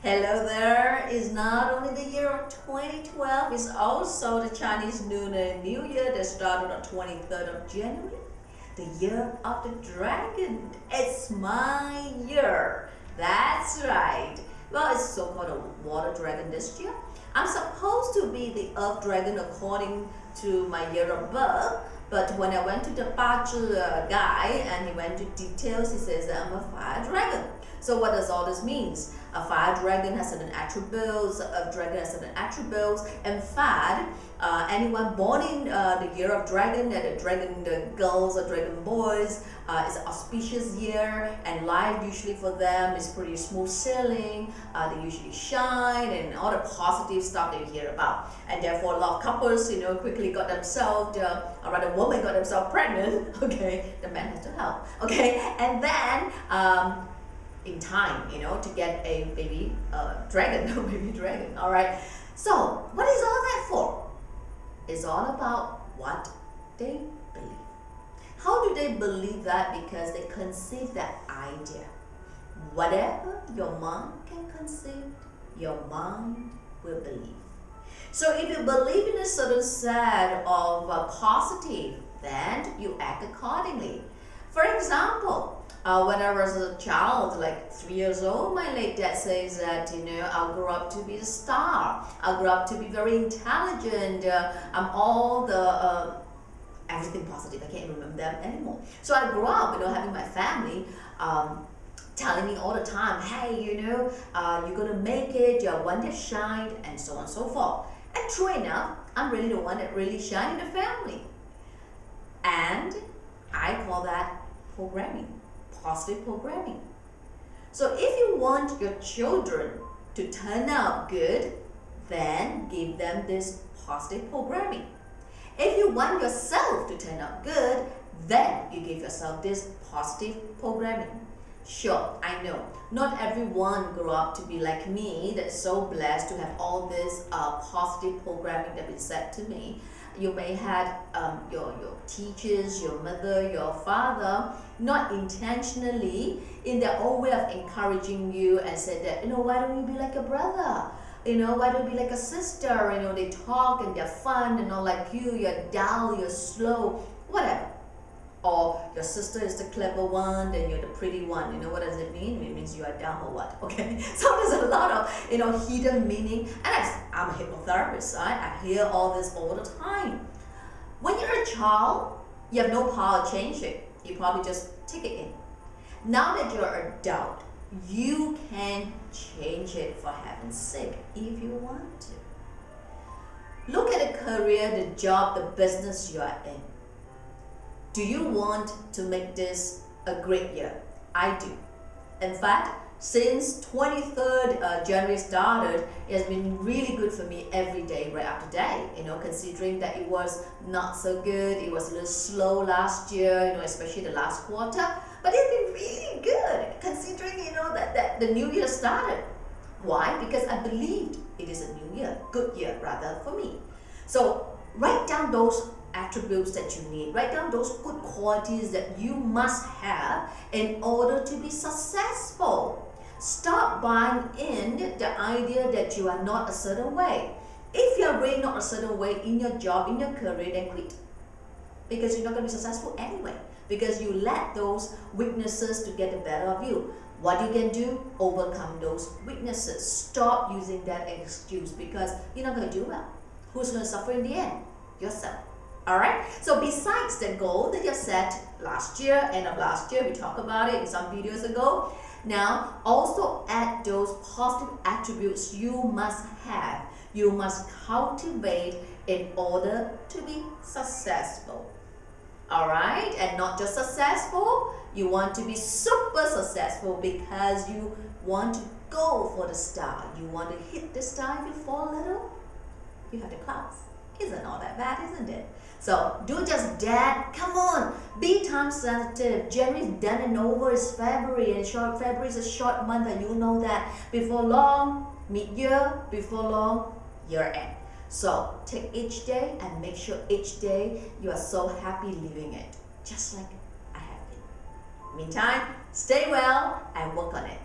Hello there. It's not only the year of 2012, it's also the Chinese Lunar New Year that started on 23rd of January, the year of the dragon. It's my year. That's right. Well, it's so-called a water dragon this year. I'm supposed to be the earth dragon according to my year of birth, but when I went to the Bachelor guy and he went to details, he says that I'm a fire dragon. So what does all this mean? A fire dragon has certain attributes, a dragon has certain attributes. In fact, anyone born in the year of dragon, the dragon the girls or dragon boys, is an auspicious year, and life usually for them is pretty smooth sailing. They usually shine and all the positive stuff that you hear about. And therefore, a lot of couples, quickly got themselves, or rather, woman got themselves pregnant. Okay, the man has to help. Okay, and then in time, to get a baby dragon, baby dragon. All right. So, what is all that for? It's all about what they believe. How do they believe that? Because they conceive that idea. Whatever your mind can conceive, your mind will believe. So if you believe in a certain set of positive, then you act accordingly. For example, when I was a child, like 3 years old, my late dad says that, I'll grow up to be a star. I'll grow up to be very intelligent. I'm all the everything positive. I can't remember them anymore. So I grew up, having my family telling me all the time, hey, you're going to make it, you're one that shined, and so on and so forth. And true enough, I'm really the one that really shined in the family. And I call that programming, positive programming. So if you want your children to turn out good, then give them this positive programming. If you want yourself to turn out good, then you give yourself this positive programming. Sure, I know, not everyone grew up to be like me, that's so blessed to have all this positive programming that been said to me. You may have your teachers, your mother, your father, not intentionally, in their own way of encouraging you and said that, why don't you be like a brother? Why don't you be like a sister? They talk and they're fun and not like you, you're dull, you're slow, whatever. Or your sister is the clever one, then you're the pretty one. What does it mean? It means you are dumb or what? Okay. So there's a lot of, hidden meaning. And I'm a hypnotherapist, right? I hear all this all the time. When you're a child, you have no power to change it. You probably just take it in. Now that you're an adult, you can change it, for heaven's sake, if you want to. Look at the career, the job, the business you are in. Do you want to make this a great year? I do. In fact, since 23rd January started, it has been really good for me every day, right after day. Considering that it was not so good, it was a little slow last year, especially the last quarter. But it's been really good, considering, that the new year started. Why? Because I believed it is a new year, good year rather, for me. So write down those attributes that you need. Write down those good qualities that you must have in order to be successful. Stop buying in the idea that you are not a certain way. If you are really not a certain way in your job, in your career, then quit. Because you're not going to be successful anyway. Because you let those weaknesses to get the better of you. What you can do, overcome those weaknesses. Stop using that excuse because you're not going to do well. Who's going to suffer in the end? Yourself. Alright, so besides the goal that you set last year, end of last year, we talked about it in some videos ago. Now, also add those positive attributes you must have, you must cultivate in order to be successful. Alright, and not just successful, you want to be super successful because you want to go for the star. You want to hit the star. If you fall a little, you have the clouds. Isn't all that bad, isn't it? So do just that. Come on, be time sensitive. January is done and over. It's February, and February is a short month, and you know that. Before long, mid-year. Before long, year end. So take each day and make sure each day you are so happy living it, just like I have been. Meantime, stay well and work on it.